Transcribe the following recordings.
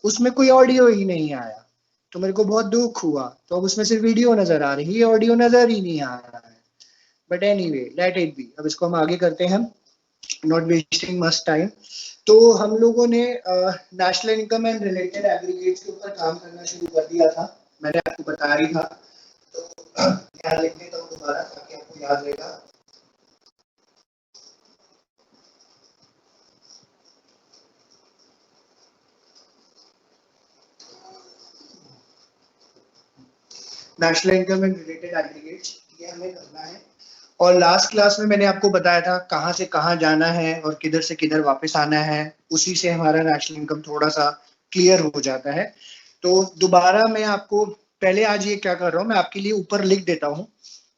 उसमें कोई ऑडियो ही नहीं आया, तो मेरे को बहुत दुख हुआ। तो अब उसमें सिर्फ वीडियो नजर आ रही है, ऑडियो नजर ही नहीं आ रहा है। But anyway let it be, अब इसको हम आगे करते हैं, नॉट वेस्टिंग मच टाइम। तो हम लोगों ने national income and related aggregates के ऊपर काम करना शुरू कर दिया था, मैंने आपको बताया ही था। तो यहाँ लिख देता हूँ दोबारा ताकि आपको याद रहेगा। National income and related aggregates, ये हमें करना है। और लास्ट क्लास में मैंने आपको बताया था कहाँ से कहाँ जाना है और किधर से किधर वापस आना है, उसी से हमारा नेशनल इनकम थोड़ा सा क्लियर हो जाता है। तो दोबारा मैं आपको पहले आज ये क्या कर रहा हूँ, मैं आपके लिए ऊपर लिख देता हूँ,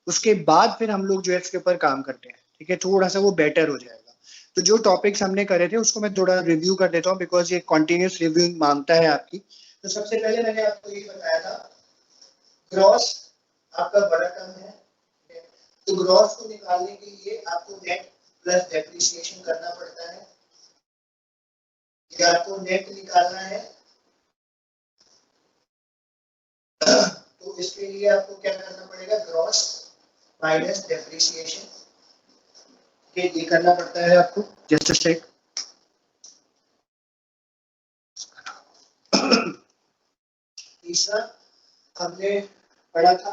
उसके बाद फिर हम लोग जो है इसके ऊपर काम करते हैं, ठीक है, थोड़ा सा वो बेटर हो जाएगा। तो जो टॉपिक्स हमने करे थे उसको मैं थोड़ा रिव्यू कर देता हूँ, बिकॉज ये कॉन्टिन्यूस रिव्यूइंग मांगता है आपकी। तो सबसे पहले मैंने आपको ये बताया था, ग्रॉस आपका बड़ा टर्म है, तो ग्रॉस को निकालने के लिए आपको नेट प्लस डेप्रिसिएशन करना पड़ता है। ये आपको नेट निकालना है, तो इसके लिए आपको क्या करना पड़ेगा, ग्रॉस माइनस डेप्रिसिएशन, ये करना पड़ता है आपको। जस्ट अ सेक। तीसरा हमने पढ़ा था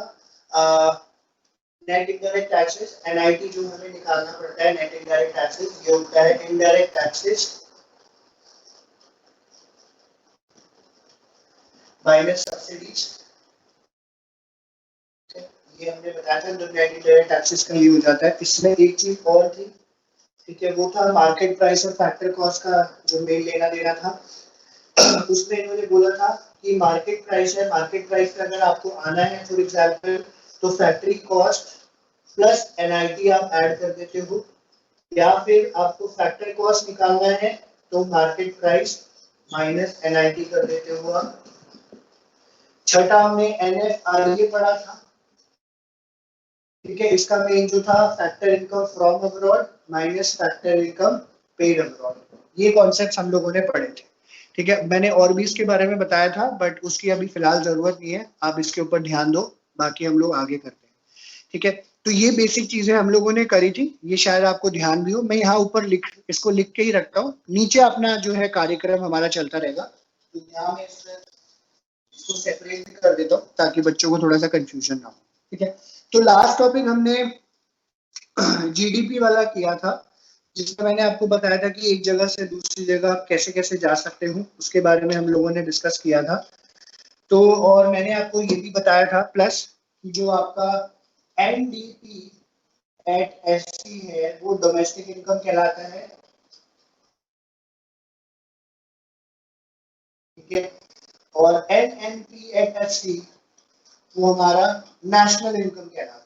नेट इनडायरेक्ट टैक्सेस, एनआईटी जो हमें निकालना पड़ता है, नेट इनडायरेक्ट टैक्सेस, ये होता है इनडायरेक्ट टैक्सेस माइनस सब्सिडीज। ये हमने बताया था, जो नेट इनडायरेक्ट टैक्सेस का ये हो जाता है। इसमें एक चीज और थी, ठीक है, वो था मार्केट प्राइस और फैक्टर कॉस्ट का जो मेल लेना देना था। उसमें इन्होंने बोला था कि मार्केट प्राइस है, मार्केट प्राइस पे अगर आपको आना है फॉर एग्जांपल, तो फैक्ट्री कॉस्ट प्लस एनआईटी आप ऐड कर देते हो, या फिर आपको फैक्टर कॉस्ट निकालना है तो मार्केट प्राइस माइनस एनआईटी कर देते हो आप। छठा हमने एनएफआरए पढ़ा था, ठीक है, इसका मेन जो था factor income from abroad minus factor income paid abroad, ये कॉन्सेप्ट्स हम लोगों ने पढ़े थे, ठीक है। मैंने और भी इसके बारे में बताया था, बट उसकी अभी फिलहाल जरूरत नहीं है, आप इसके ऊपर ध्यान दो, बाकी हम लोग आगे करते हैं, ठीक है। तो ये बेसिक चीजें हम लोगों ने करी थी, ये शायद आपको ध्यान भी हो। मैं यहाँ ऊपर इसको लिख के ही रखता हूँ, नीचे अपना जो है कार्यक्रम हमारा चलता रहेगा, तो यहाँ मैं इसको सेपरेट कर देता हूँ ताकि बच्चों को थोड़ा सा कंफ्यूजन ना हो, ठीक है। तो लास्ट टॉपिक हमने जीडीपी वाला किया था, जिसमें मैंने आपको बताया था कि एक जगह से दूसरी जगह आप कैसे कैसे जा सकते हो, उसके बारे में हम लोगों ने डिस्कस किया था। तो और मैंने आपको ये भी बताया था प्लस जो आपका एनडीपी एट एससी है वो डोमेस्टिक इनकम कहलाता है, ठीक है। और एनएनपी एट एफसी वो हमारा नेशनल इनकम कहलाता है,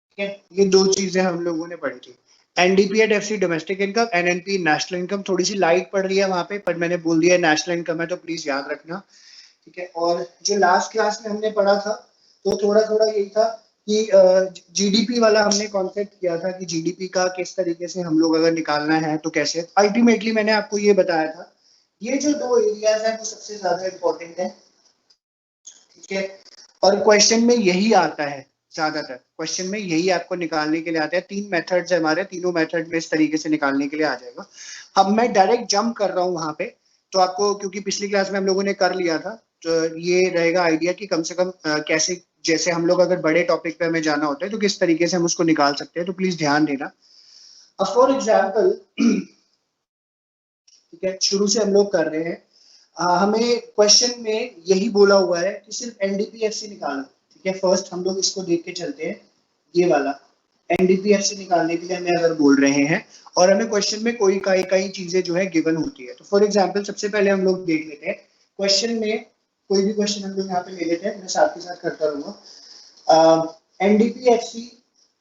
ठीक है। ये दो चीजें हम लोगों ने पढ़ी थी, NDP at FC domestic income, NNP national income. थोड़ी सी लाइट पड़ रही है वहां पे, पर मैंने बोल दिया नेशनल इनकम है तो प्लीज याद रखना, ठीक है। और जो लास्ट क्लास में हमने पढ़ा था तो थोड़ा थोड़ा यही था कि जीडीपी वाला हमने कॉन्सेप्ट किया था कि जीडीपी का किस तरीके से हम लोग अगर निकालना है तो कैसे। अल्टीमेटली मैंने आपको ये बताया था, ये जो दो एरियाज है वो सबसे ज्यादा इंपॉर्टेंट है, ठीक है। और क्वेश्चन में यही आता है, ज्यादातर क्वेश्चन में यही आपको निकालने के लिए आता है। तीन मेथड्स है हमारे, तीनों मेथड में इस तरीके से निकालने के लिए आ जाएगा। अब मैं डायरेक्ट जंप कर रहा हूँ वहां पे, तो आपको क्योंकि पिछली क्लास में हम लोगों ने कर लिया था, तो ये रहेगा आइडिया कि कम से कम कैसे, जैसे हम लोग अगर बड़े टॉपिक पे हमें जाना होता है तो किस तरीके से हम उसको निकाल सकते हैं, तो प्लीज ध्यान देना। अब फॉर एग्जाम्पल, ठीक है, शुरू से हम लोग कर रहे हैं, हमें क्वेश्चन में यही बोला हुआ है कि सिर्फ एनडीपीएफसी निकालना, ठीक है। फर्स्ट हम लोग इसको देख के चलते हैं, ये वाला एनडीपीएफसी निकालने के लिए हमें अगर बोल रहे हैं और हमें क्वेश्चन में कोई कई चीजें जो है गिवन होती है, तो फॉर एग्जांपल सबसे पहले हम लोग देख लेते हैं क्वेश्चन में, कोई भी क्वेश्चन हम लोग यहाँ पे ले लेते हैं, मैं साथ ही साथ करता रहूंगा। एनडीपीएफसी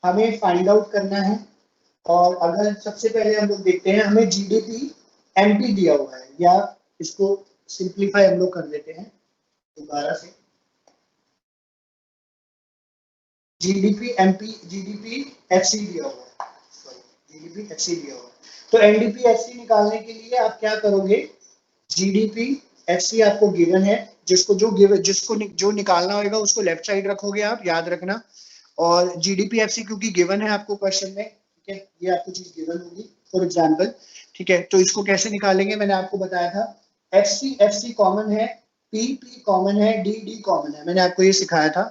हमें फाइंड आउट करना है, और अगर सबसे पहले हम लोग देखते हैं, हमें जीडीपी एमपी दिया हुआ है, या इसको सिंप्लीफाई हम लोग कर लेते हैं दोबारा से, जीडीपी एमपी जीडीपी एफसी दिया हुआ है, सॉरी जीडीपी एफसी दिया हुआ है। तो एनडीपीएफसी निकालने के लिए आप क्या करोगे, जीडीपी एफसी आपको गिवन है, जिसको जो निकालना होगा उसको लेफ्ट साइड रखोगे आप, याद रखना। और जीडीपीएफसी क्योंकि गिवन है आपको क्वेश्चन में, ठीक है, ये आपको चीज गिवन होगी फॉर एग्जांपल, ठीक है। तो इसको कैसे निकालेंगे मैंने आपको बताया था, एफसी कॉमन है, पी कॉमन है, डी कॉमन है, मैंने आपको ये सिखाया था।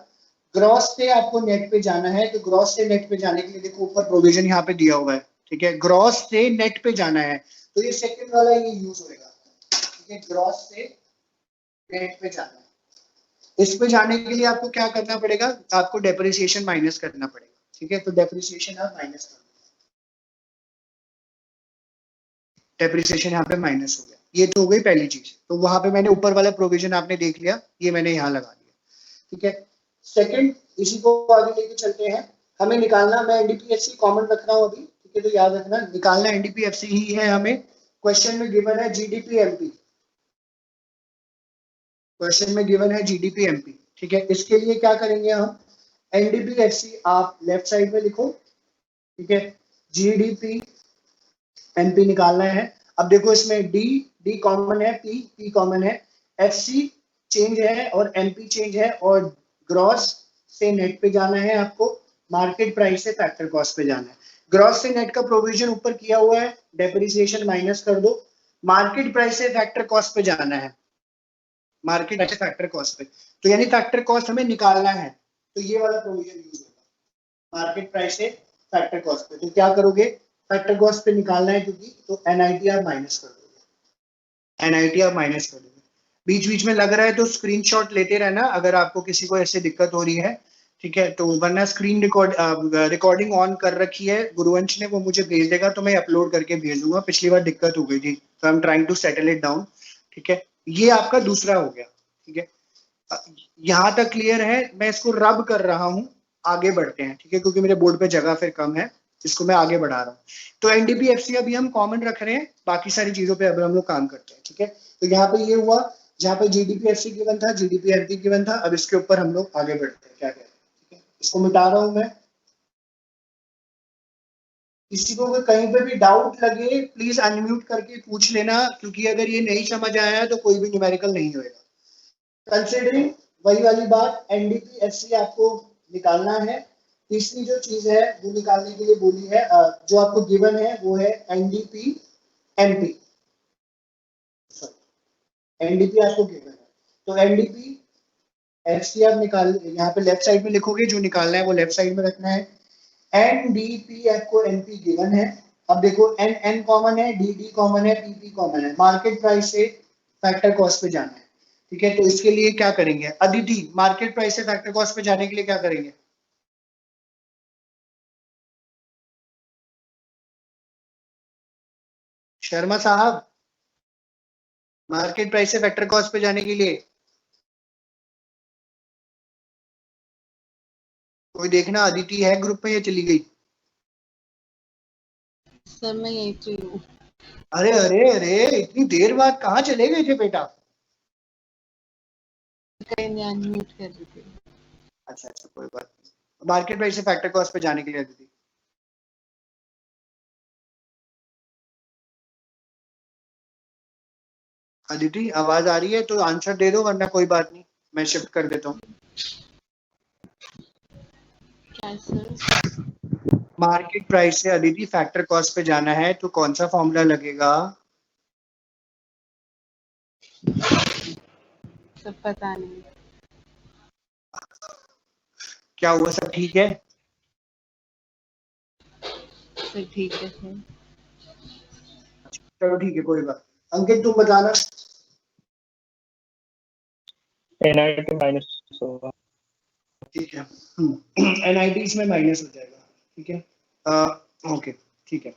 ग्रॉस से आपको नेट पे जाना है, तो ग्रॉस से नेट पे जाने के लिए देखो ऊपर प्रोविजन यहाँ पे दिया हुआ है, ठीक है, ग्रॉस से नेट पे जाना है, तो ये सेकंड वाला ये यूज होगा, ठीक है, ग्रॉस से नेट पे जाना है। इस पे जाने के लिए आपको क्या करना पड़ेगा, आपको डेप्रिसिएशन माइनस करना पड़ेगा, ठीक है, तो डेप्रिसिएशन आप माइनस कर, डेप्रिसिएशन यहाँ पे माइनस हो गया, ये तो हो गई पहली चीज। तो वहां पे मैंने ऊपर वाला प्रोविजन आपने देख लिया, ये मैंने यहाँ लगा दिया, ठीक है। सेकंड, इसी को आगे लेके चलते हैं, हमें निकालना, मैं एनडीपीएफसी कॉमन रख रहा हूँ अभी, ठीक है, तो याद रखना निकालना एनडीपीएफसी ही है हमें। क्वेश्चन में गिवन है जीडीपी एमपी, क्वेश्चन में गिवन है जीडीपी एमपी, ठीक है। इसके लिए क्या करेंगे हम, एनडीपीएफसी आप लेफ्ट साइड में लिखो, ठीक है, जीडीपी एमपी निकालना है। अब देखो इसमें डी कॉमन है, पी कॉमन है, एफसी चेंज है और एमपी चेंज है, और ग्रॉस से नेट पे जाना है आपको, मार्केट प्राइस से फैक्टर कॉस्ट पे जाना है। ग्रॉस से नेट का प्रोविजन ऊपर किया हुआ है, डेप्रिसिएशन माइनस कर दो, मार्केट प्राइस से फैक्टर कॉस्ट पे जाना है, मार्केट से फैक्टर कॉस्ट पे, तो यानी फैक्टर कॉस्ट हमें निकालना है, तो ये वाला प्रोविजन यूज होगा, मार्केट प्राइस से फैक्टर कॉस्ट पे। तो क्या करोगे, फैक्टर कॉस्ट पे निकालना है क्योंकि, तो एनआईटीआर माइनस कर दोगे, एनआईटीआर माइनस कर दोगे। बीच बीच में लग रहा है तो स्क्रीनशॉट लेते रहना अगर आपको किसी को ऐसे दिक्कत हो रही है, ठीक है, तो वरना स्क्रीन रिकॉर्डिंग ऑन कर रखी है गुरुवंश ने, वो मुझे भेज देगा तो मैं अपलोड करके भेज दूंगा, पिछली बार दिक्कत हो गई थी, तो I am trying to settle it down, ठीक है। ये आपका दूसरा हो गया, ठीक है, यहां तक क्लियर है, मैं इसको रब कर रहा हूं, आगे बढ़ते हैं, ठीक है, क्योंकि मेरे बोर्ड पे जगह फिर कम है, इसको मैं आगे बढ़ा रहा हूँ। तो एनडीपीएफसी अभी हम कॉमन रख रहे हैं, बाकी सारी चीजों पे अब हम लोग काम करते हैं, ठीक है। तो यहाँ पे ये हुआ, जहाँ पे जीडीपीएफसी गिवन था, जीडीपीएफसी गिवन था, अब इसके ऊपर हम लोग आगे बढ़ते हैं, क्या कहते हैं, ठीक है, इसको मिटा रहा हूं मैं। किसी को कहीं पे भी डाउट लगे प्लीज अनम्यूट करके पूछ लेना, क्योंकि अगर ये नहीं समझ आया तो कोई भी न्यूमेरिकल नहीं होगा। कंसिडरिंग वही वाली बात, एनडीपीएफसी आपको निकालना है। तीसरी जो चीज है वो निकालने के लिए बोली है, जो आपको गिवन है वो है एनडीपी एमपी, एनडीपी आपको गिवन है, तो एनडीपी एफसी आप निकाल, यहाँ पे लेफ्ट साइड में लिखोगे, जो निकालना है वो लेफ्ट साइड में रखना है। एनडीपी आपको एनपी गिवन है, अब देखो एन एन कॉमन है, डी डी कॉमन है, पी कॉमन है, मार्केट प्राइस से फैक्टर कॉस्ट पे जाना है, ठीक है। तो इसके लिए क्या करेंगे, अदिति मार्केट प्राइस से फैक्टर कॉस्ट पे जाने के लिए क्या करेंगे, शर्मा साहब, मार्केट प्राइस से फैक्टर कॉस्ट पे जाने के लिए कोई देखना, अदिति है ग्रुप में या चली गई। सर मैं यहीं पे हूँ। अरे अरे अरे, इतनी देर बाद कहाँ चले गए थे बेटा। कहीं अनम्यूट कर रही थी। अच्छा अच्छा, कोई बात नहीं, मार्केट प्राइस से फैक्टर कॉस्ट पे जाने के लिए अदिति, अदिति आवाज आ रही है तो आंसर दे दो, वरना कोई बात नहीं, मैं शिफ्ट कर देता हूँ। क्या सर? मार्केट प्राइस से अदिति फैक्टर कॉस्ट पे जाना है, तो कौन सा फॉर्मूला लगेगा। सब पता नहीं। क्या हुआ, सब ठीक है। सर ठीक है सर। चलो ठीक है, कोई बात। अंकित तुम बताना। एनआईटी माइनस होगा, ठीक है, एनआईटी इसमें माइनस हो जाएगा, ठीक है, ओके, ठीक है।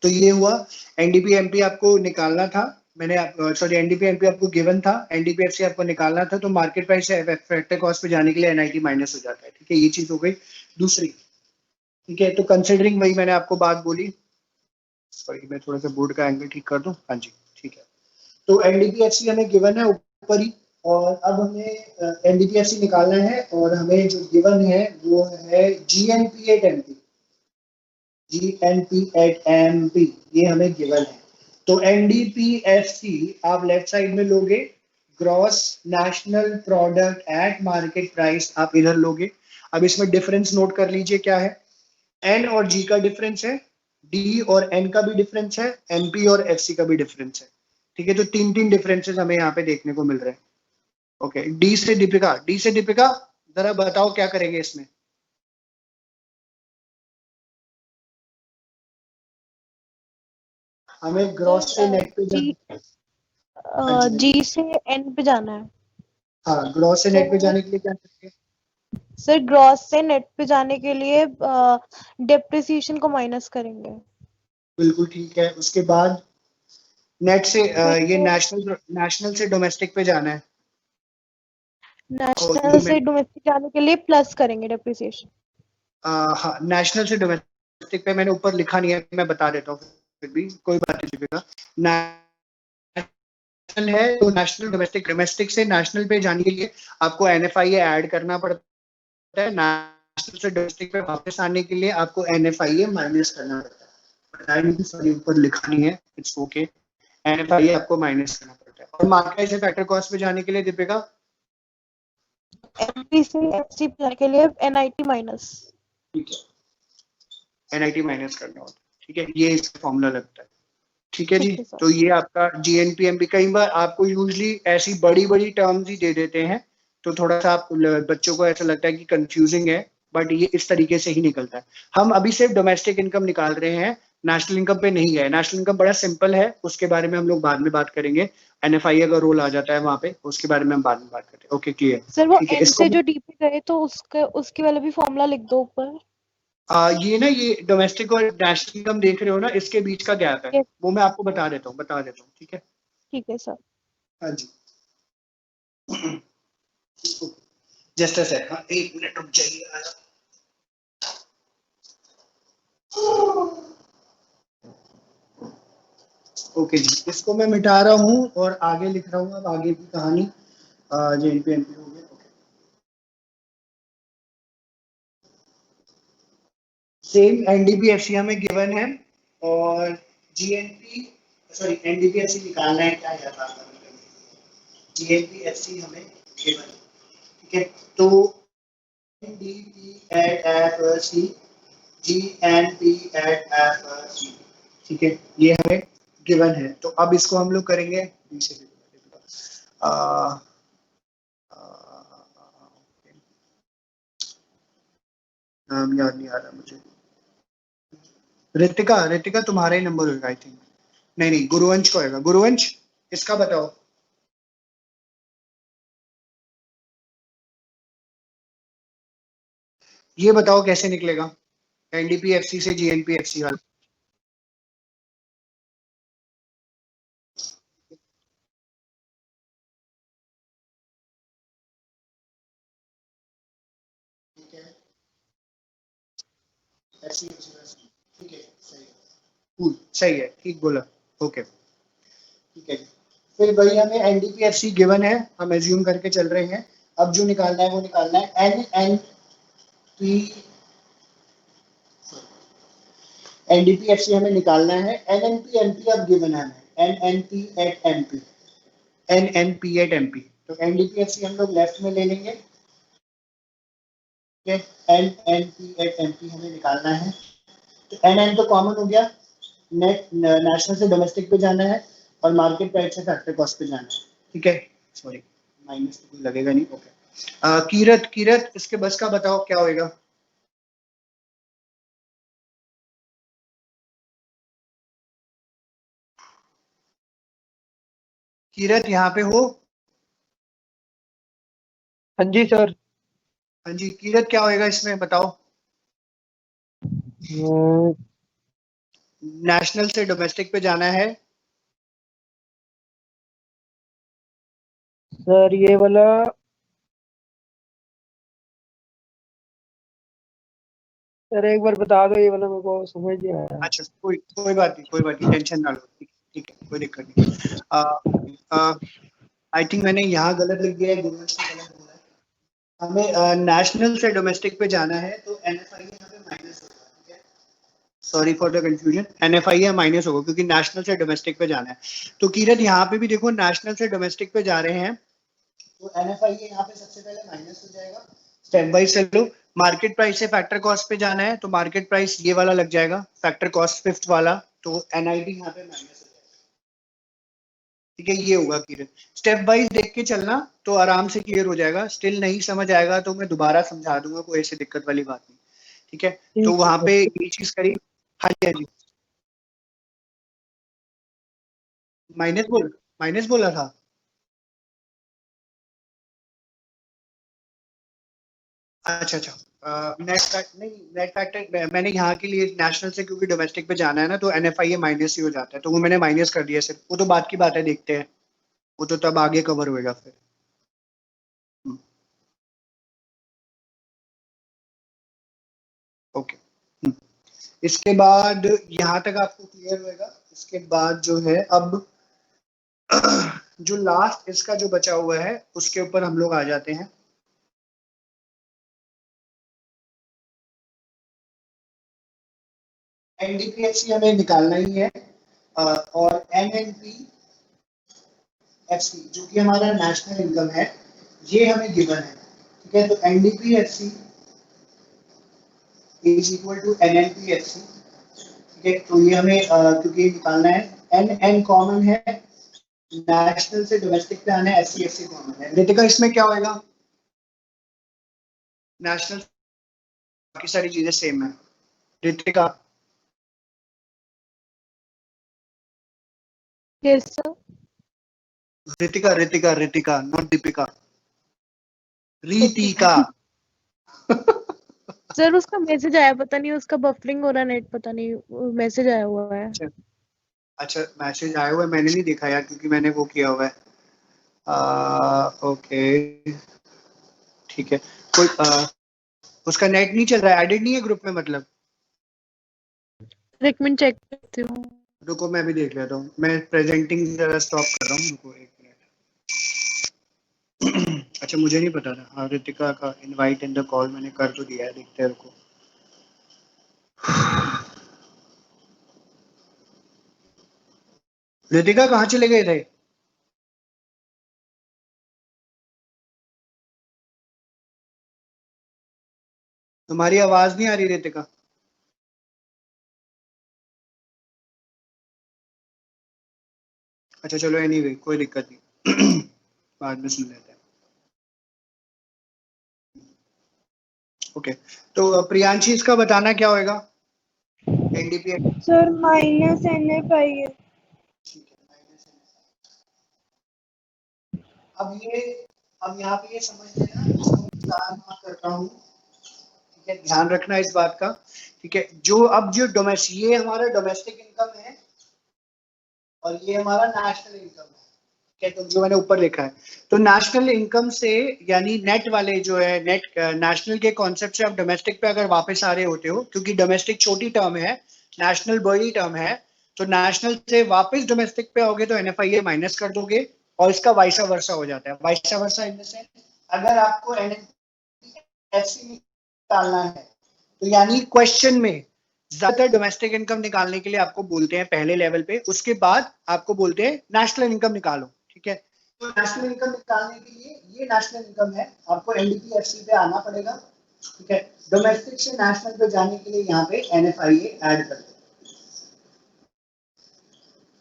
तो ये हुआ, एनडीपी एमपी आपको निकालना था, मैंने सॉरी एनडीपी एमपी आपको गिवन था, एनडीपीएफसी आपको निकालना था, तो मार्केट प्राइस से फैक्टर कॉस्ट पे जाने के लिए एनआईटी माइनस हो जाता है, ठीक है, ये चीज हो गई दूसरी, ठीक है। तो कंसिडरिंग वही मैंने आपको बात बोली, सॉरी मैं थोड़ा सा बोर्ड का एंगल ठीक कर दूं, हाँ जी ठीक है। तो एनडीपीएफसी हमें गिवन है ऊपर ही, और अब हमें एनडीपीएफसी निकालना है, और हमें जो गिवन है वो है जीएनपी एट एमपी, GNP@MP ये हमें गिवन है। तो NDPFC आप लेफ्ट साइड में लोगे, gross national product at market price आप इधर लोगे। अब इसमें डिफरेंस नोट कर लीजिए क्या है, N और G का डिफरेंस है, D और N का भी डिफरेंस है, NP और FC का भी डिफरेंस है। ठीक है, तो तीन तीन डिफरेंसेस हमें यहाँ पे देखने को मिल रहे हैं। ओके, डी से दीपिका जरा बताओ क्या करेंगे इसमें। हमें ग्रॉस से नेट पे जाना। हाँ जी, जी से एन पे जाना है। हाँ, ग्रॉस से नेट पे जाने के लिए क्या करेंगे? सर ग्रॉस से नेट पे जाने के लिए डेप्रिसिएशन को माइनस करेंगे। बिल्कुल ठीक है। उसके बाद नेट से ये नेशनल से डोमेस्टिक पे जाना है। नेशनल से डोमेस्टिक जाने के लिए प्लस करेंगे डेप्रिसिएशन। हाँ, नेशनल से डोमेस्टिक पे मैंने ऊपर लिखा नहीं है, मैं बता देता हूँ, फिर भी कोई बात नहीं दीपिका। नेशनल है तो नेशनल डोमेस्टिक से नेशनल पे जाने के लिए आपको NFIA ऐड करना पड़ता है। नेशनल से डोमेस्टिक पे वापस आने के लिए आपको NFIA माइनस करना पड़ता है। सॉरी, ऊपर लिखा नहीं है, इट्स ओके। NFIA आपको माइनस करना पड़ता है। और मार्केट से फैक्टर कॉस्ट पे जाने के लिए दीपिका, एमपी से एफसी पे जाने के लिए NIT माइनस। ठीक है, NIT माइनस करना होता है। ठीक है, ये इसका फॉर्मूला लगता है। ठीक है जी। तो ये आपका GNPMP। कई बार आपको यूजली ऐसी बड़ी बड़ी टर्म्स ही दे देते हैं, तो थोड़ा सा आप बच्चों को ऐसा लगता है कि कंफ्यूजिंग है, बट ये इस तरीके से ही निकलता है। हम अभी सिर्फ डोमेस्टिक इनकम निकाल रहे हैं, नेशनल इनकम पे नहीं गए। नेशनल इनकम बड़ा सिंपल है, उसके बारे में हम लोग बाद में बात करेंगे। NFIA का रोल आ जाता है वहां पे, उसके बारे में हम बाद में बात करते हैं। Okay, clear. सर वो एन से जो डी पे गए तो उसके वाला भी फॉर्मूला लिख दो ऊपर। ये ना, ये डोमेस्टिक और नेशनल इनकम देख रहे हो ना, इसके बीच का गैप है, वो मैं आपको बता देता हूँ। ठीक है, ठीक है सर। हाँ जी। जस्ट अ सेकंड, हाँ, 1 मिनट रुक जाइए। ओके जी, इसको मैं मिटा रहा हूँ और आगे लिख रहा हूँ। अब आगे की कहानी JNPMP हो गया। सेम NDPFC हमें गिवन है और NDPFC निकालना है क्या यार, GNPFC हमें गिवन है। ठीक है, तो NDPFC GNPFC, ठीक है, ये हमें गिवन है। तो अब इसको हम लोग करेंगे नाम याद नहीं आ रहा मुझे। ऋतिका तुम्हारा ही नंबर होगा आई थिंक। नहीं, गुरुवंश को होगा। गुरुवंश, इसका बताओ। ये बताओ कैसे निकलेगा NDPFC से GNPFC वाला। ठीक है, ठीक है, सही है, ठीक बोला। ओके, ठीक है। फिर वही हमें NDPFC गिवन है, हम एज्यूम करके चल रहे हैं। अब जो निकालना है वो निकालना है NDPFC हमें निकालना है। NNPMP अब गिवन है हमें, NNP@MP। तो NDPFC हम लोग लेफ्ट में ले लेंगे। NNP@MP हमें निकालना है। तो NN तो कॉमन हो गया, नेशनल से डोमेस्टिक पे जाना है और मार्केट प्राइस से फैक्टर कॉस्ट पे जाना है। ठीक है, सॉरी माइनस तो कोई लगेगा नहीं। ओके, कीरत इसके बस का बताओ क्या होएगा। कीरत यहाँ पे हो? हाँ जी सर। हाँ जी, कीरत क्या होएगा इसमें बताओ। नेशनल से डोमेस्टिक पे जाना है। सर ये वाला सर एक बार बता दो, ये वाला मेरे को समझ नहीं आया। अच्छा, कोई बात नहीं, टेंशन ना लो। ठीक है, कोई दिक्कत नहीं। आई थिंक मैंने यहाँ गलत लिख दिया है, गलत बोला है। हमें नेशनल से डोमेस्टिक पे जाना है, तो NFI यहाँ पे माइनस होगा। ठीक है, sorry for the confusion, NFIA minus होगा क्योंकि नेशनल से डोमेस्टिक पे जाना है। तो किरण यहाँ पे भी देखो नेशनल से डोमेस्टिक पे जा रहे हैं, तो NFIA यहाँ पे सबसे पहले माइनस हो जाएगा। स्टेप बाय चलो, मार्केट प्राइस से फैक्टर कॉस्ट पे जाना है, तो मार्केट प्राइस ये वाला लग जाएगा, फैक्टर कॉस्ट फिफ्थ वाला, तो NID यहाँ पे माइनस हो जाएगा। ठीक है, ये होगा किरण। स्टेप वाइज देख के चलना तो आराम से क्लियर हो जाएगा। स्टिल नहीं समझ आएगा तो मैं दोबारा समझा दूंगा, कोई ऐसी दिक्कत वाली बात नहीं। ठीक है, तो वहां पे ये चीज करी। हाँ जी, हाँ जी, माइनस बोला था। अच्छा अच्छा, नहीं, नेट फैक्टर मैंने यहाँ के लिए नेशनल से क्योंकि डोमेस्टिक पे जाना है ना, तो NFIA माइनस ही हो जाता है, तो वो मैंने माइनस कर दिया सिर्फ। वो तो बात की बात है, देखते हैं, वो तो तब आगे कवर होएगा फिर। ओके, इसके बाद यहाँ तक आपको क्लियर होएगा। इसके बाद जो है अब जो लास्ट इसका जो बचा हुआ है उसके ऊपर हम लोग आ जाते हैं। NDPFC हमें निकालना ही है, और NNPFC जो कि हमारा नेशनल इनकम है, ये हमें गिवन है। ठीक है, तो NDPFC is equal to NNPFC। ठीक है, तो ये हमें क्योंकि निकालना है, NN कॉमन है, नेशनल से डोमेस्टिक पे आना है, SCFC कॉमन है। रितिका इसमें क्या होएगा? नेशनल, बाकी सारी चीजें सेम है। Ritika, yes sir. Ritika Ritika Ritika, not Deepika, Ritika. Sir उसका मैसेज आया, पता नहीं उसका बफरिंग हो रहा नेट, पता नहीं मैसेज आया हुआ है। अच्छा, मैसेज आया हुआ है, मैंने नहीं देखा यार क्योंकि मैंने वो किया हुआ है। ओके, ठीक है, कोई उसका नेट नहीं चल रहा है, एडिट नहीं है ग्रुप में मतलब। एक मिनट चेक करती हूँ। रुको मैं भी देख लेता हूँ, मैं प्रेजेंटिंग जरा स्टॉप कर रहा हूँ, रुको एक मिनट। अच्छा, मुझे नहीं पता था। हाँ, रितिका का इनवाइट इन द कॉल मैंने कर तो दिया है, देखते हैं, रुको। रितिका कहाँ चले गए थे? तुम्हारी आवाज नहीं आ रही रितिका। अच्छा चलो, एनीवे कोई दिक्कत नहीं। बाद में सुन लेते हैं। ओके, तो प्रियांशी इसका बताना क्या होएगा? NDPFC। Sir minus NFIA। अब ये, अब यहाँ पे ये समझ लेना, इसको मैं विस्तार में कर रहा हूँ। ठीक है, ध्यान रखना इस बात का। ठीक है, जो अब जो डोमेस्टिक, ये हमारा डोमेस्टिक इनकम है और ये हमारा नेशनल इनकम है। ठीक है, तो जो मैंने ऊपर लिखा है, तो नेशनल इनकम से यानी नेट वाले जो है, नेट नेशनल के कॉन्सेप्ट से आप डोमेस्टिक पे अगर वापस आ रहे होते हो, क्योंकि डोमेस्टिक छोटी टर्म है, नेशनल बड़ी टर्म है, तो नेशनल से वापस डोमेस्टिक पे आओगे तो NFIA माइनस कर दोगे और इसका वाइसा वर्सा हो जाता है। वाइसा वर्सा इन द सेंस, अगर आपको NFC निकालना है तो यानी क्वेश्चन में ज्यादातर डोमेस्टिक इनकम निकालने के लिए आपको बोलते हैं पहले लेवल पे, उसके बाद आपको बोलते हैं नेशनल इनकम निकालो। ठीक है, तो नेशनल इनकम निकालने के लिए ये नेशनल इनकम है, आपको NDPFC पे आना पड़ेगा। ठीक है, डोमेस्टिक से नेशनल पे जाने के लिए यहाँ पे NFIA ऐड कर दो।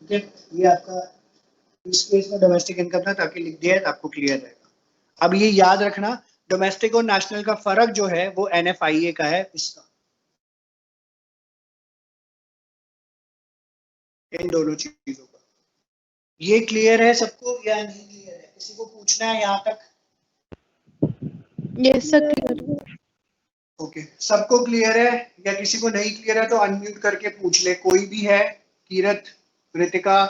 ठीक है, ये आपका इस केस में डोमेस्टिक इनकम था, ताकि लिख दिया है तो आपको क्लियर रहेगा। अब ये याद रखना, डोमेस्टिक और नेशनल का फर्क जो है वो NFIA का है, इसका, इन दोनों चीजों का। ये क्लियर है सबको या नहीं क्लियर है? किसी को पूछना है यहाँ तक? Yes sir clear. ओके, सबको क्लियर है या किसी को नहीं क्लियर है तो अनम्यूट करके पूछ ले, कोई भी है। कीरत, कृतिका,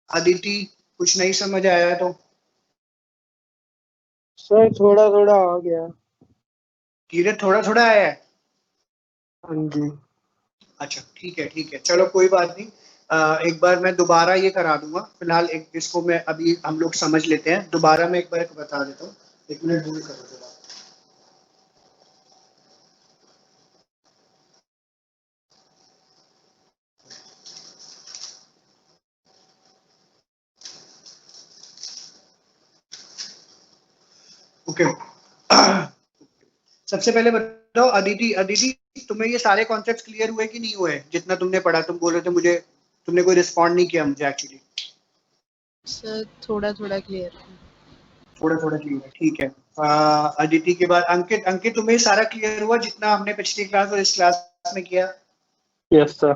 अदिति, कुछ नहीं समझ आया तो? सर थोड़ा थोड़ा आ गया। कीरत थोड़ा थोड़ा आया है? हाँ जी। अच्छा ठीक है, ठीक है, चलो कोई बात नहीं। एक बार मैं दोबारा ये करा दूंगा, फिलहाल एक इसको मैं अभी हम लोग समझ लेते हैं, दोबारा मैं एक बार बता देता हूँ। एक मिनट होल्ड करो जरा। ओके सबसे पहले बताओ अदिति, अदिति तुम्हें ये सारे कॉन्सेप्ट्स क्लियर हुए कि नहीं हुए? जितना तुमने पढ़ा, तुम बोल रहे थे मुझे, तुमने कोई रिस्पॉन्ड नहीं किया मुझे एक्चुअली। सर थोड़ा थोड़ा क्लियर है। थोड़ा थोड़ा क्लियर है, ठीक है। अदिति के बाद अंकित, अंकित तुम्हें सारा क्लियर हुआ जितना हमने पिछली क्लास और इस क्लास में किया? Yes sir.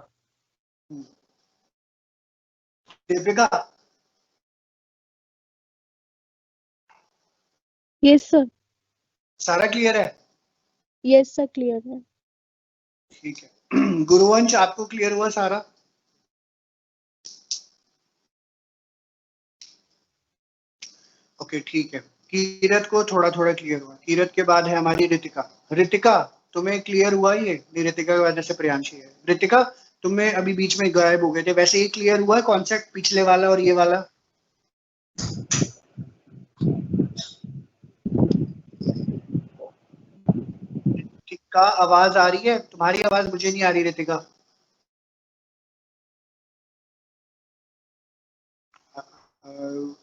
Deepika? Yes sir. सारा क्लियर है? यस सर क्लियर है। ठीक है। गुरुवंश आपको क्लियर हुआ सारा? ओके ठीक है। कीरत को थोड़ा थोड़ा क्लियर हुआ। कीरत के बाद है हमारी रितिका। रितिका तुम्हें क्लियर हुआ ये? नहीं, रितिका की वजह से प्रियांशी है। रितिका तुम्हें अभी बीच में गायब हो गए थे, वैसे ही क्लियर हुआ है कॉन्सेप्ट पिछले वाला और ये वाला? रितिका आवाज आ रही है? तुम्हारी आवाज मुझे नहीं आ रही रितिका।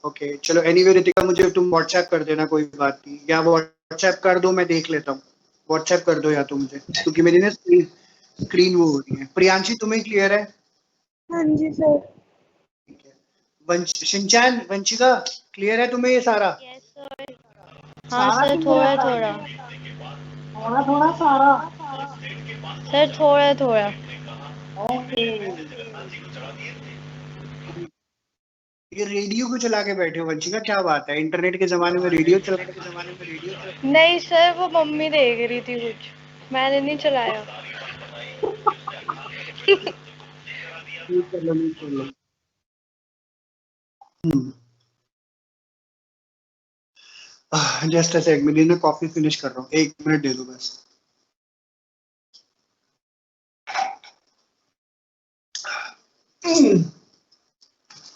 ओके चलो, एनीवे रितिका मुझे तुम व्हाट्सएप कर देना, कोई बात नहीं, या व्हाट्सएप कर दो, मैं देख लेता हूँ। व्हाट्सएप कर दो या तो मुझे, क्योंकि मेरी ना स्क्रीन वो हो रही है। प्रियांशी तुम्हें क्लियर है? हाँ जी सर। ठीक है। शिनचैन, वंशिका क्लियर है तुम्हें ये सारा? Yes sir. हाँ सर थोड़ा थोड़ा। थोड़ा थोड़ा सारा? सर थोड़ा थोड़ा। ओके। ये रेडियो को चला के बैठे हो वंशिका, क्या बात है? इंटरनेट के जमाने में रेडियो चलाने के जमाने में रेडियो? नहीं सर वो मम्मी देख रही थी कुछ, मैंने नहीं चलाया। जस्ट अ सेकंड, मैं कॉफी फिनिश कर रहा हूँ, 1 मिनट दे दो बस।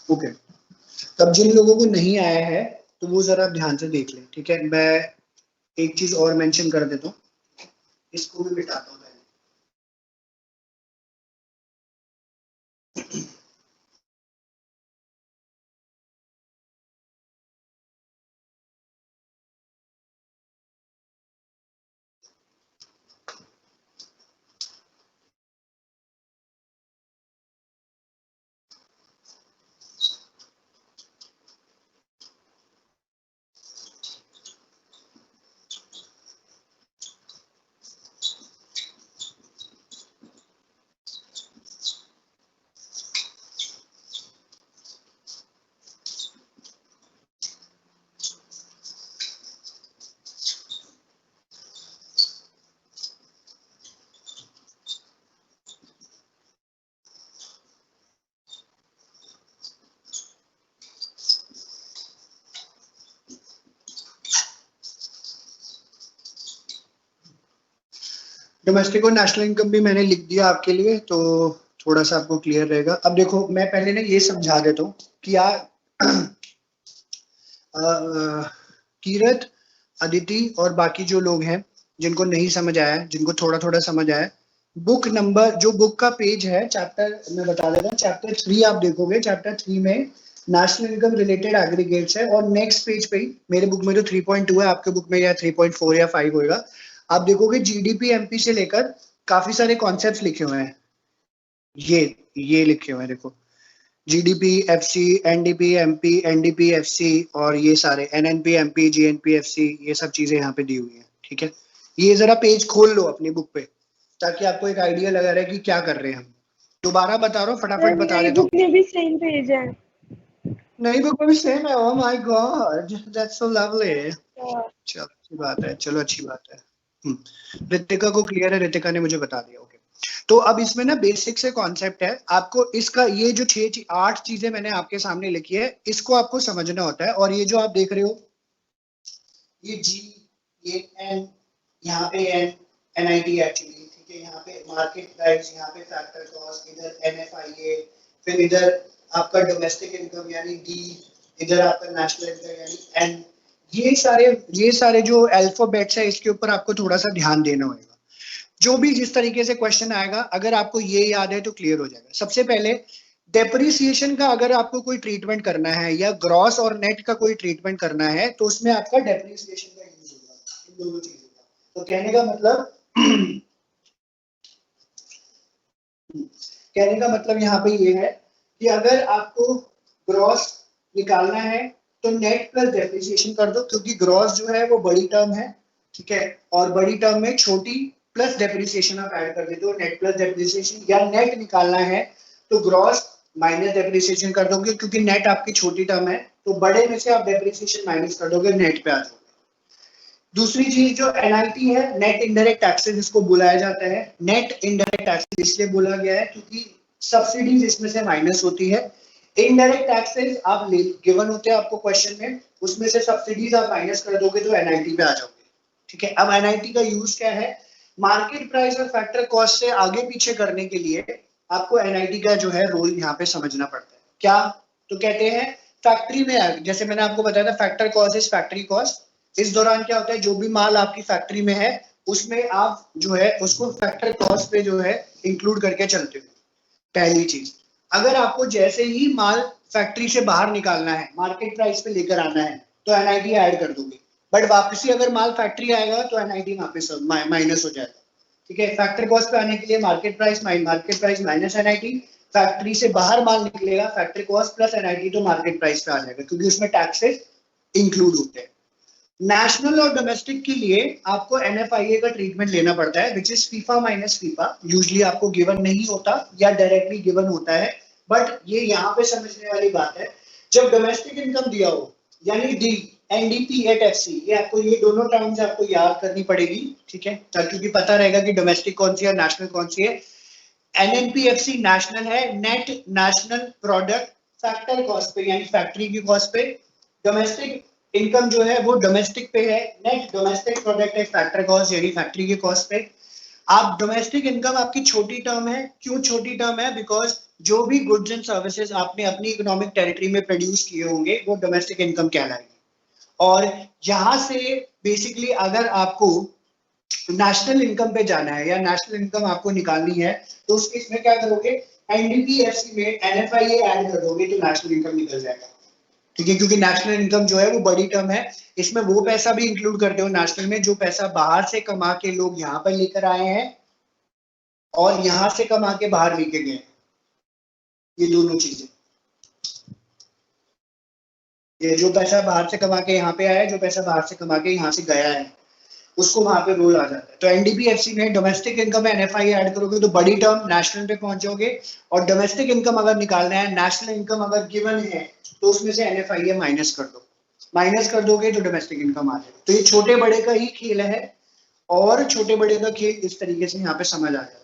ओके तब जिन लोगों को नहीं आया है तो वो जरा ध्यान से देख लें, ठीक है? मैं एक चीज और मेंशन कर देता हूँ, इसको भी मिटाता हूँ। डोमेस्टिक और नेशनल इनकम भी मैंने लिख दिया आपके लिए, तो थोड़ा सा आपको क्लियर रहेगा। अब देखो मैं पहले ना ये समझा देता हूँ कि यार कीरत, अदिति और बाकी जो लोग हैं जिनको नहीं समझ आया, जिनको थोड़ा थोड़ा समझ आया, बुक नंबर, जो बुक का पेज है, चैप्टर मैं बता देता हूँ, चैप्टर 3 आप देखोगे, चैप्टर 3 में नेशनल इनकम रिलेटेड एग्रीगेट्स है, और नेक्स्ट पेज पे ही, मेरे बुक में तो 3.2 है, आपके बुक में या 3.4 या 5 होगा, आप देखोगे जीडीपी एमपी से लेकर काफी सारे कॉन्सेप्ट्स लिखे हुए हैं। ये लिखे हुए हैं देखो, GDP, FC, NDP, MP, NDP, FC, और ये सारे एनएनपी, एमपी, जीएनपी, एफसी, ये सब चीजें यहाँ पे दी हुई हैं, ठीक है? ये जरा पेज खोल लो अपनी बुक पे, ताकि आपको एक आइडिया लगा रहे कि क्या कर रहे हैं हम। दोबारा बता रहा हूँ, फटाफट बता देता हूँ। बुक में भी सेम पेज है। नई बुक में भी सेम है? Oh my God, that's so lovely. चलो अच्छी बात है, चलो अच्छी बात है। रितिका को क्लियर है, रितिका ने मुझे बता दिया। ओके तो अब इसमें ना बेसिक से कॉन्सेप्ट है, आपको इसका ये जो 8 चीजें मैंने आपके सामने लिखी है, इसको आपको समझना होता है। और ये जो आप देख रहे हो, ये जी, ये एन, यहाँ पे एन, एनआईटी एक्चुअली, ठीक है? यहाँ पे मार्केट प्राइस, यहाँ पे फैक्टर कॉस्ट, इधर एनएफआईए, फिर इधर आपका डोमेस्टिक इनकम यानी डी, इधर आपका नेशनल इनकम यानी एन। ये सारे जो अल्फाबेट्स है, इसके ऊपर आपको थोड़ा सा ध्यान देना होगा। जो भी जिस तरीके से क्वेश्चन आएगा, अगर आपको ये याद है तो क्लियर हो जाएगा। सबसे पहले डेप्रिसिएशन का अगर आपको कोई ट्रीटमेंट करना है, या ग्रॉस और नेट का कोई ट्रीटमेंट करना है, तो उसमें आपका डेप्रिसिएशन का यूज दोनों चीजों का। तो कहने का मतलब यहाँ पे ये है कि अगर आपको ग्रॉस निकालना है तो नेट प्लस डेप्रिसिएशन कर दो, क्योंकि ग्रॉस जो है वो बड़ी टर्म है, ठीक है, और बड़ी टर्म में छोटी प्लस डेप्रिसिएशन आप ऐड कर देते हो, नेट प्लस डेप्रिसिएशन। या नेट निकालना है तो ग्रॉस माइनस डेप्रिसिएशन कर दोगे, क्योंकि नेट आपकी छोटी टर्म है, तो बड़े में से आप डेप्रिसिएशन माइनस कर दोगे, नेट पे आ जाओगे। दूसरी चीज जो एनआईटी है, नेट इनडायरेक्ट टैक्सेस इसको बुलाया जाता है। नेट इनडायरेक्ट टैक्सेस इसलिए बोला गया है क्योंकि सब्सिडीज इसमें से माइनस होती है। इनडायरेक्ट टैक्सेस आप गिवन होते हैं आपको क्वेश्चन में, उसमें से सब्सिडीज आप माइनस कर दोगे तो एनआईटी पे आ जाओगे, ठीक है। अब एनआईटी का यूज क्या है, मार्केट प्राइस और फैक्टर कॉस्ट से आगे पीछे करने के लिए आपको एनआईटी का जो है रोल यहाँ पे समझना पड़ता है। क्या तो कहते हैं फैक्ट्री में, जैसे मैंने आपको बताया था factor cost is factory cost. इस दौरान क्या होता है, जो भी माल आपकी फैक्ट्री में है उसमें आप जो है उसको फैक्टर कॉस्ट पे जो है इंक्लूड करके चलते हो। पहली चीज, अगर आपको जैसे ही माल फैक्ट्री से बाहर निकालना है, मार्केट प्राइस पे लेकर आना है, तो एनआईटी ऐड कर दोगे, बट वापसी अगर माल फैक्ट्री आएगा तो एनआईटी वापस माइनस हो जाएगा, ठीक है। फैक्टर कॉस्ट पे आने के लिए market price minus NIT, factory से बाहर माल निकलेगा फैक्ट्री कॉस्ट प्लस एनआईटी, तो मार्केट प्राइस पे आ जाएगा, क्योंकि उसमें टैक्सेस इंक्लूड होते हैं। नेशनल और डोमेस्टिक के लिए आपको एनएफआईए का ट्रीटमेंट लेना पड़ता है, which is FIFA minus FIFA. Usually आपको गिवन नहीं होता या डायरेक्टली गिवन होता है, बट ये यहाँ पे समझने वाली बात है। जब डोमेस्टिक इनकम दिया हो, यानी डी एनडीपी एट एफसी, ये आपको ये दोनों टर्म्स आपको याद करनी पड़ेगी, ठीक है, क्योंकि पता रहेगा कि डोमेस्टिक कौन सी है, नेशनल कौन सी है। एनएनपीएफसी नेशनल है, net national product factor cost पे, यानी फैक्ट्री की कॉस्ट पे। डोमेस्टिक इनकम जो है वो डोमेस्टिक पे है, नेट डोमेस्टिक प्रोडक्ट है फैक्टर कॉस्ट यानी फैक्ट्री की कॉस्ट पे। आप डोमेस्टिक इनकम आपकी छोटी टर्म है, क्यों छोटी टर्म है, बिकॉज जो भी गुड्स एंड सर्विसेज आपने अपनी इकोनॉमिक टेरिटरी में प्रोड्यूस किए होंगे वो डोमेस्टिक इनकम कहलाएगी। और यहां से बेसिकली अगर आपको नेशनल इनकम पे जाना है या नेशनल इनकम आपको निकालनी है, तो उस केस में क्या करोगे, एनडीपीएफसी में एनएफआईए ऐड कर दोगे तो नेशनल इनकम निकल जाएगा, ठीक है। क्योंकि नेशनल इनकम जो है वो बड़ी टर्म है, इसमें वो पैसा भी इंक्लूड करते हो नेशनल में जो पैसा बाहर से कमा के लोग यहाँ पर लेकर आए हैं और यहाँ से कमा के बाहर लेके गए, ये दोनों चीजें। ये जो पैसा बाहर से कमा के यहाँ पे आया है, जो पैसा बाहर से कमा के यहाँ से गया है, उसको वहां पे रोल आ जाता है। तो एनडीपीएफसी में डोमेस्टिक इनकम में एनएफआई ऐड करोगे तो बड़ी टर्म नेशनल पे पहुंचोगे, और डोमेस्टिक इनकम अगर निकालना है, नेशनल इनकम अगर गिवन है, तो उसमें से एनएफआई माइनस कर दो, माइनस कर दोगे तो डोमेस्टिक इनकम आ जाएगा। तो ये छोटे बड़े का ही खेल है, और छोटे बड़े का खेल इस तरीके से यहाँ पे समझ आ जाता है।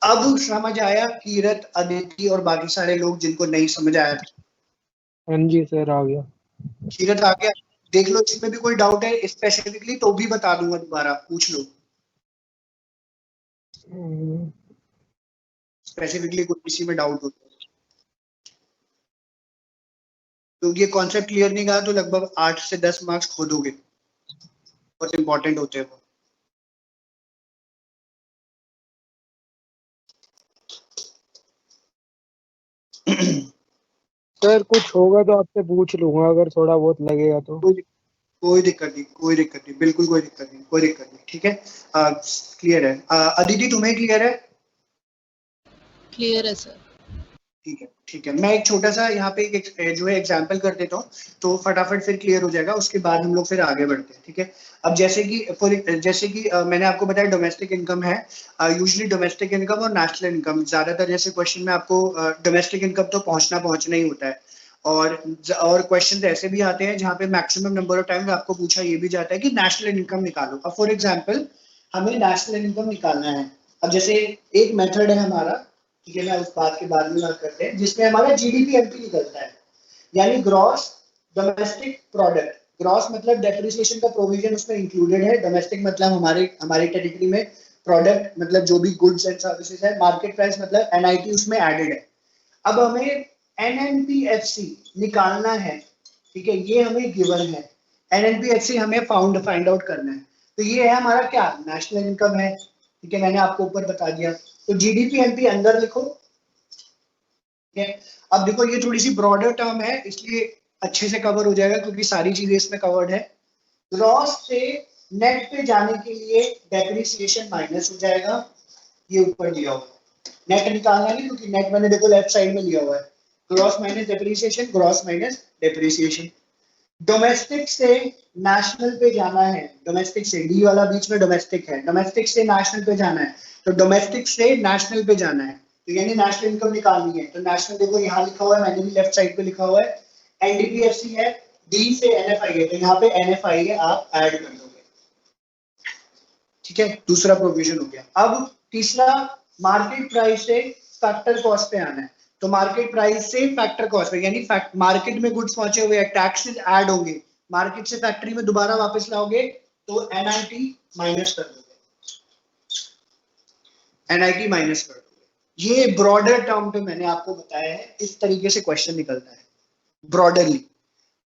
अब समझ आया कीरत, अदिति और बाकी सारे लोग जिनको नहीं समझ आया था? हाँ जी सर, आ गया। कीरत आ गया? देख लो इसमें भी कोई डाउट है स्पेसिफिकली तो भी बता दूंगा, दोबारा पूछ लो स्पेसिफिकली कोई किसी में डाउट होता है। तो ये कॉन्सेप्ट क्लियर नहीं कहा तो लगभग 8 से 10 मार्क्स खो दोगे, बहुत इंपॉर्टेंट होते हैं वो। सर कुछ होगा तो आपसे पूछ लूंगा, अगर थोड़ा बहुत लगेगा तो। कोई दिक्कत नहीं, कोई दिक्कत नहीं, बिल्कुल कोई दिक्कत नहीं, कोई दिक्कत नहीं, ठीक है। क्लियर है? अदिति तुम्हें क्लियर है? क्लियर है सर। ठीक है, ठीक है। मैं एक छोटा सा यहाँ पे एक जो है एग्जांपल कर देता हूँ, तो फटाफट फिर क्लियर हो जाएगा, उसके बाद हम लोग फिर आगे बढ़ते हैं, ठीक है। अब जैसे कि मैंने आपको बताया डोमेस्टिक इनकम है, यूजुअली डोमेस्टिक इनकम और नेशनल इनकम, ज्यादातर जैसे क्वेश्चन में आपको डोमेस्टिक इनकम तो पहुंचना ही होता है, और क्वेश्चन ऐसे भी आते हैं जहाँ पे मैक्सिमम नंबर ऑफ टाइम आपको पूछा ये भी जाता है कि नेशनल इनकम निकालो। अब फॉर एग्जाम्पल हमें नेशनल इनकम निकालना है। अब जैसे एक मेथड है हमारा, ठीक है ना, उस बात के बाद में बात करते हैं, जिसमें हमारा जीडीपी एमपी निकलता है, यानी ग्रॉस डोमेस्टिक प्रोडक्ट। ग्रॉस मतलब डेप्रिसिएशन का प्रोविजन उसमें इंक्लूडेड है, डोमेस्टिक मतलब हमारे टेरिटरी में प्रोडक्ट मतलब जो भी गुड्स एंड सर्विसेज है, मार्केट प्राइस मतलब एनआईटी उसमें एडेड है। अब हमें एनएनपीएफसी निकालना है, ठीक है, ये हमें गिवन है। एनएनपीएफसी हमें फाइंड आउट करना है, तो ये है हमारा क्या, नेशनल इनकम है, ठीक है, मैंने आपको ऊपर बता दिया। तो जीडीपी एमपी अंदर लिखो, ठीक है। अब देखो ये थोड़ी सी ब्रॉडर टर्म है, इसलिए अच्छे से कवर हो जाएगा क्योंकि सारी चीजें इसमें कवर्ड है। ग्रॉस से नेट पे जाने के लिए डेप्रिसिएशन माइनस हो जाएगा, ये ऊपर दिया हुआ है। नेट निकालना नहीं क्योंकि नेट मैंने देखो लेफ्ट साइड में लिया हुआ है, gross minus depreciation, gross minus depreciation. Domestic से नेशनल पे जाना है, डोमेस्टिक से, डी वाला बीच में डोमेस्टिक है, डोमेस्टिक से नेशनल पे जाना है, तो डोमेस्टिक से नेशनल पे जाना है, तो यानी नेशनल इनकम निकालनी है। तो नेशनल देखो यहाँ लिखा हुआ है, मैंने भी लेफ्ट साइड पे लिखा हुआ है, एनडीपीएफसी है, डी से एनएफआई है, तो यहाँ पे एनएफआई है आप ऐड कर दोगे, ठीक है। दूसरा प्रोविजन हो गया। अब तीसरा, मार्केट प्राइस से फैक्टर कॉस्ट पे आना है, तो मार्केट प्राइस से फैक्टर कॉस्ट पे, यानी मार्केट में गुड्स पहुंचे हुए हैं, टैक्सेस ऐड होंगे, मार्केट से फैक्ट्री में दोबारा वापस लाओगे तो एनआईटी माइनस कर दोगे, एनआईटी माइनस कर दोगे। ये ब्रॉडर टर्म पे मैंने आपको बताया है, इस तरीके से क्वेश्चन निकलता है ब्रॉडरली।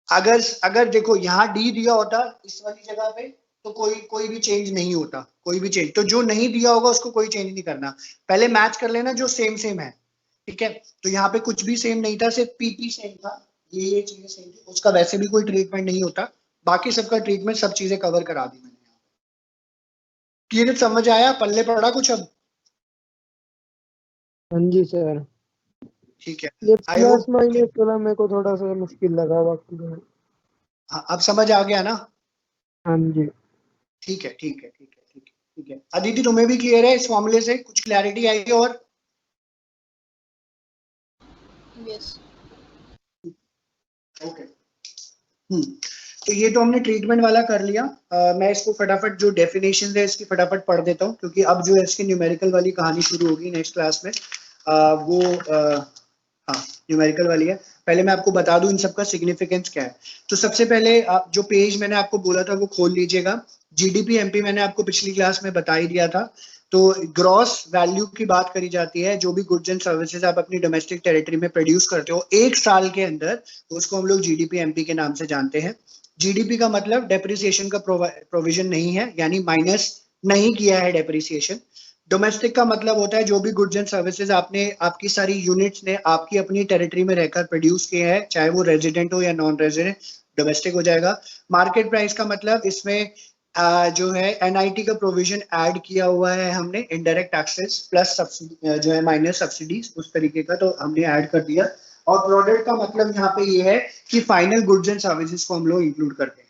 अगर देखो यहाँ डी दिया होता इस वाली जगह पे तो कोई भी चेंज नहीं होता, कोई भी चेंज, तो जो नहीं दिया होगा उसको कोई चेंज नहीं करना, पहले मैच कर लेना जो सेम सेम है, ठीक है। तो यहाँ पे कुछ भी सेम नहीं था, सिर्फ पीपी सेम था, ये चीजें सेम थी, उसका वैसे भी कोई ट्रीटमेंट नहीं होता, बाकी सबका ट्रीटमेंट सब चीजें कवर करा दी मैंने यहाँ पे। क्लियर समझ आया, पल्ले पड़ा कुछ अब? हाँ जी सर। ठीक है, ये आई प्लस होप माइनस वाला मेरे को थोड़ा सा मुश्किल लगा, बाकी तो अब समझ आ गया ना? हाँ जी। ठीक है ठीक है ठीक है ठीक है ठीक है। अदिति तुम्हें भी क्लियर है इस फॉर्मूले से, कुछ क्लैरिटी आई है और? यस। ओके तो ये तो हमने ट्रीटमेंट वाला कर लिया। मैं इसको फटाफट जो डेफिनेशन है इसकी फटाफट पढ़ देता हूँ, क्योंकि अब जो है इसकी न्यूमेरिकल वाली कहानी शुरू होगी नेक्स्ट क्लास में। हाँ न्यूमेरिकल वाली है। पहले मैं आपको बता दूं इन सबका सिग्निफिकेंस क्या है। तो सबसे पहले जो पेज मैंने आपको बोला था वो खोल लीजिएगा। जीडीपी एमपी मैंने आपको पिछली क्लास में बता ही दिया था। तो ग्रॉस वैल्यू की बात करी जाती है, जो भी गुड्स एंड सर्विसेज आप अपनी डोमेस्टिक टेरिटरी में प्रोड्यूस करते हो एक साल के अंदर, उसको हम लोग जीडीपी एमपी के नाम से जानते हैं। जीडीपी का मतलब डेप्रिसिएशन का प्रोविजन नहीं है, यानी माइनस नहीं किया है डेप्रिसिएशन। डोमेस्टिक का मतलब होता है जो भी गुड्स एंड सर्विसेज आपने, आपकी सारी यूनिट्स ने आपकी अपनी टेरिटरी में रहकर प्रोड्यूस किए हैं, चाहे वो रेजिडेंट हो या नॉन रेजिडेंट, डोमेस्टिक हो जाएगा। मार्केट प्राइस का मतलब इसमें जो है एनआईटी का प्रोविजन ऐड किया हुआ है हमने, इनडायरेक्ट टैक्सेस प्लस सब्सिडी जो है माइनस सब्सिडीज, उस तरीके का तो हमने ऐड कर दिया। और प्रोडक्ट का मतलब यहाँ पे ये है कि फाइनल गुड्स एंड सर्विसेज को हम लोग इंक्लूड करते हैं।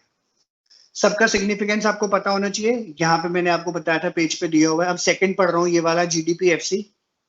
सबका सिग्निफिकेंस आपको पता होना चाहिए, यहाँ पे मैंने आपको बताया था, पेज पे दिया हुआ है। अब सेकंड पढ़ रहा हूँ, ये वाला जीडीपी एफसी।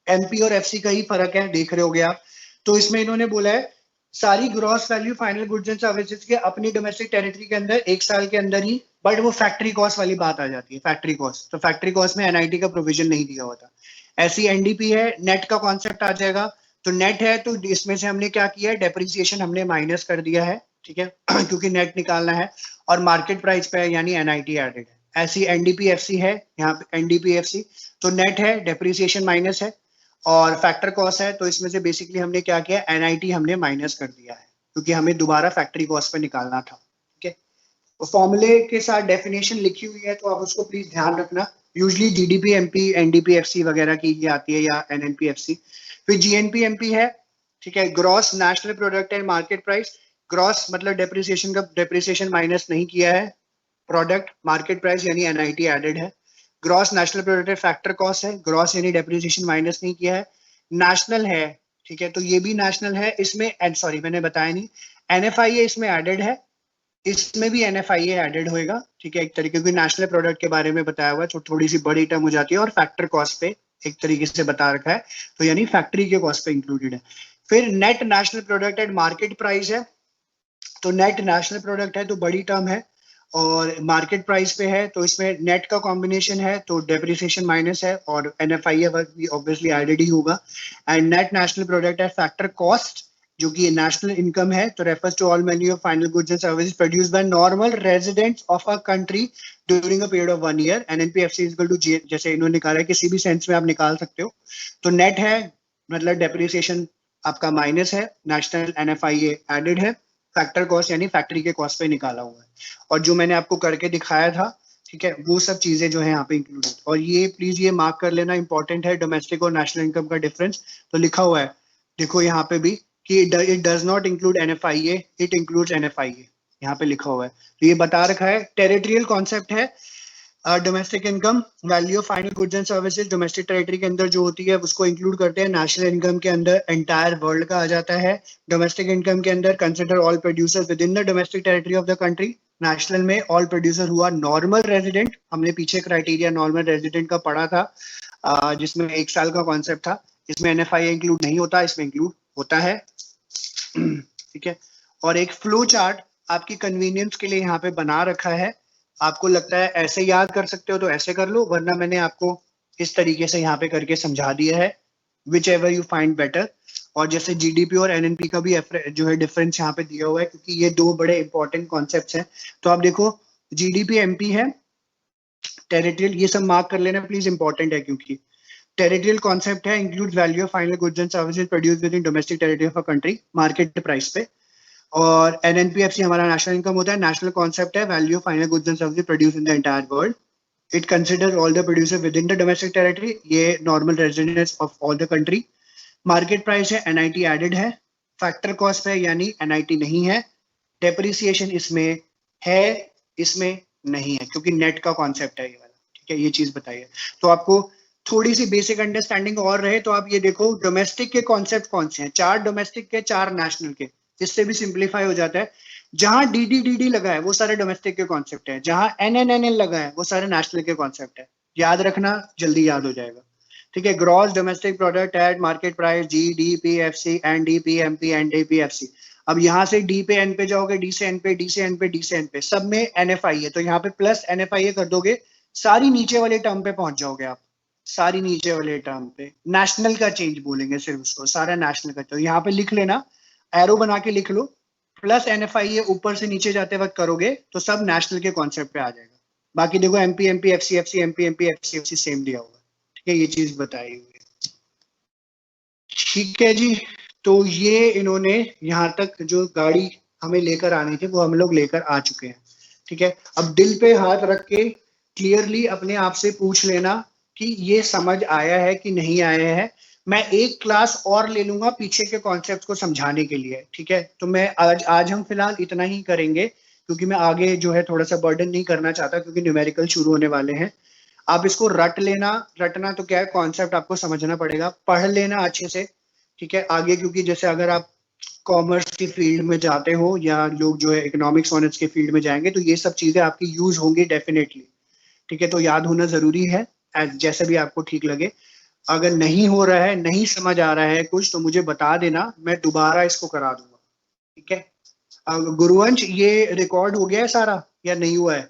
एमपी और एफसी का ही फर्क है, देख रहे होगे आप। तो इसमें इन्होंने बोला है सारी gross value final goods and services के अपनी डोमेस्टिक टेरिटरी के अंदर एक साल के अंदर ही, बट वो फैक्ट्री कॉस्ट वाली बात आ जाती है, फैक्ट्री कॉस्ट। तो फैक्ट्री कॉस्ट में एनआईटी का प्रोविजन नहीं दिया हुआ था। ऐसी एनडीपी है, नेट का कॉन्सेप्ट आ जाएगा। तो नेट है तो इसमें से हमने क्या किया है, डेप्रिसिएशन हमने माइनस कर दिया है, ठीक है क्योंकि नेट निकालना है, और मार्केट प्राइस पे है यानी एनआईटी एडेड है। ऐसी एनडीपीएफसी है, यहाँ पे एनडीपीएफसी तो नेट है, डेप्रिसिएशन माइनस है, और फैक्टर कॉस्ट है, तो इसमें से बेसिकली हमने क्या किया, एनआईटी हमने माइनस कर दिया है, क्योंकि हमें दोबारा फैक्ट्री कॉस्ट पे निकालना था, ठीक है। तो फॉर्मूले के साथ डेफिनेशन लिखी हुई है, तो आप उसको प्लीज ध्यान रखना। यूजली जीडीपी एमपी एनडीपीएफसी वगैरह की ये आती है, या एनएनपीएफसी। फिर जीएनपी एमपी है, ठीक है, gross national product and market price. Gross मतलब डेप्रिसिएशन का, डेप्रिसिएशन माइनस नहीं किया है, प्रोडक्ट मार्केट प्राइस यानी एनआईटी एडेड है। Gross national product factor cost है, ग्रॉस यानी डेप्रिसिएशन माइनस नहीं किया है। नेशनल है, ठीक है, तो ये भी नेशनल है। इसमें सॉरी मैंने बताया नहीं, एनएफआईए इसमें एडेड है, इसमें भी एनएफआईए एडेड होएगा, ठीक है। एक तरीके की नेशनल प्रोडक्ट के बारे में बताया हुआ है, तो थोड़ी सी बड़ी टर्म हो जाती है, और फैक्टर कॉस्ट पे एक तरीके से बता रखा है, तो यानी फैक्ट्री के कॉस्ट पे इंक्लूडेड है। फिर net national product and market price है, तो नेट नेशनल प्रोडक्ट है तो बड़ी टर्म है, और मार्केट प्राइस पे है, तो इसमें नेट का कॉम्बिनेशन है, तो डेप्रिसिएशन माइनस है, और एनएफआईए भी ऑब्वियसली एडेड ही होगा। एंड नेट नेशनल प्रोडक्ट है फैक्टर कॉस्ट, जो कि नेशनल इनकम है, तो refers to all menu of final goods and services produced by normal residents of a country during a period of 1 year. NNPFC is equal to, जैसे इन्होंने निकाला है, किसी भी सेंस में आप निकाल सकते हो। तो नेट है मतलब डेप्रिसिएशन आपका माइनस है, नेशनल एनएफआईए एडेड है, फैक्टर कॉस्ट यानी फैक्ट्री के कॉस्ट पे निकाला हुआ है, और जो मैंने आपको करके दिखाया था, ठीक है, वो सब चीजें जो है यहाँ पे इंक्लूडेड। और ये प्लीज ये मार्क कर लेना, इंपॉर्टेंट है, डोमेस्टिक और नेशनल इनकम का डिफरेंस। तो लिखा हुआ है, देखो यहाँ पे भी, कि it does not include NFIA, it includes NFIA. यहाँ पे लिखा हुआ है, तो ये बता रखा है। टेरिटोरियल कॉन्सेप्ट है, domestic income, value of final goods and services domestic territory के अंदर जो होती है उसको इंक्लूड करते हैं। नेशनल इनकम के अंदर एंटायर वर्ल्ड का आ जाता है। डोमेस्टिक इनकम के अंदर consider all producers with in the domestic territory of the country. National में ऑल प्रोड्यूसर हुआ नॉर्मल रेजिडेंट, हमने पीछे क्राइटेरिया नॉर्मल रेजिडेंट का पढ़ा था, जिसमें 1 साल का कॉन्सेप्ट था। इसमें NFI इंक्लूड नहीं होता, इसमें इंक्लूड होता है। ठीक है, और एक फ्लो चार्ट आपकी कन्वीनियंस के लिए यहाँ पे बना रखा है। आपको लगता है ऐसे याद कर सकते हो तो ऐसे कर लो, वरना मैंने आपको इस तरीके से यहाँ पे करके समझा दिया है, which ever you find better. और जैसे GDP और NNP का भी जो है डिफरेंस यहाँ पे दिया हुआ है, क्योंकि ये 2 बड़े इंपॉर्टेंट कॉन्सेप्ट्स हैं। तो आप देखो GDP MP है, टेरिटोरियल ये सब मार्क कर लेना प्लीज, इंपॉर्टेंट है क्योंकि टेरिटोरियल कॉन्सेप्ट है, include value of final goods and services produced within domestic territory of a country market price पे। और NNPFC हमारा नेशनल इनकम होता है। नेशनल कॉन्सेप्ट है, value of final goods and services produced in the entire world. It consider all the producer within the domestic territory, ये normal residents of all the country. Market price है, NIT added है। Factor cost है, यानी NIT नहीं है। Depreciation इसमें है, इसमें नहीं है, क्योंकि नेट का कॉन्सेप्ट है ये वाला। ठीक है, ये चीज बताइए। तो आपको थोड़ी सी बेसिक अंडरस्टैंडिंग और रहे तो आप ये देखो डोमेस्टिक के कॉन्सेप्ट कौन से हैं, 4 डोमेस्टिक के, 4 नेशनल के। इससे भी सिंप्लीफाई हो जाता है। जहां DD लगा है वो सारे डोमेस्टिक के कॉन्सेप्ट है, जहां NNNL लगा है वो सारे नेशनल के कॉन्सेप्ट है। याद रखना, जल्दी याद हो जाएगा। ठीक है, gross domestic product at market price GDPFC NDP MP NDPFC। अब यहाँ से D पे N पे जाओगे, D से N पे, D से N पे, D से N पे, सब में NFI है, तो यहाँ पे प्लस NFI कर दोगे, सारी नीचे वाले टर्म पे पहुंच जाओगे आप। सारी नीचे वाले टर्म पे नेशनल का चेंज बोलेंगे सिर्फ उसको, सारा नेशनल का। तो यहाँ पे लिख लेना, एरो बना के लिख लो, प्लस NFI ऊपर से नीचे जाते वक्त करोगे तो सब नेशनल के कॉन्सेप्ट पे आ जाएगा। बाकी देखो MP MP FCFC MP MP FCFC same दिया होगा। ठीक है, ये चीज बताई हुई है। ठीक है जी, तो ये इन्होंने यहाँ तक जो गाड़ी हमें लेकर आनी थी वो हम लोग लेकर आ चुके हैं। ठीक है, अब दिल पे हाथ रख के क्लियरली अपने आप से पूछ लेना कि ये समझ आया है कि नहीं आया है। मैं एक क्लास और ले लूंगा पीछे के कॉन्सेप्ट को समझाने के लिए। ठीक है, तो मैं आज हम फिलहाल इतना ही करेंगे, क्योंकि मैं आगे जो है थोड़ा सा बर्डन नहीं करना चाहता, क्योंकि न्यूमेरिकल शुरू होने वाले हैं। आप इसको रट लेना, रटना तो क्या है, कॉन्सेप्ट आपको समझना पड़ेगा, पढ़ लेना अच्छे से। ठीक है, आगे क्योंकि जैसे अगर आप कॉमर्स की फील्ड में जाते हो या लोग जो है इकोनॉमिक्स ऑनर्स के फील्ड में जाएंगे तो ये सब चीजें आपकी यूज होंगी डेफिनेटली। ठीक है, तो याद होना जरूरी है, जैसे भी आपको ठीक लगे। अगर नहीं हो रहा है, नहीं समझ आ रहा है कुछ, तो मुझे बता देना, मैं दोबारा इसको करा दूंगा। ठीक है, गुरुवंश ये रिकॉर्ड हो गया है सारा या नहीं हुआ है?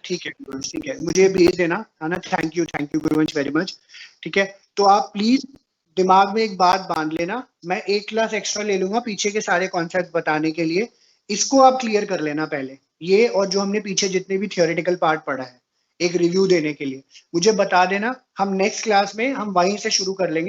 ठीक है गुरुवंश, ठीक है, मुझे भेज देना है ना। Thank you Guruvansh very much. ठीक है, तो आप प्लीज दिमाग में एक बात बांध लेना, मैं एक क्लास एक्स्ट्रा ले लूंगा पीछे के सारे कॉन्सेप्ट बताने के लिए। इसको आप क्लियर कर लेना पहले, ये और जो हमने पीछे जितने भी थियोरेटिकल पार्ट पढ़ा है, एक रिव्यू देने के लिए मुझे बता देना। हम नेक्स्ट क्लास में हम वहीं से शुरू कर लेंगे।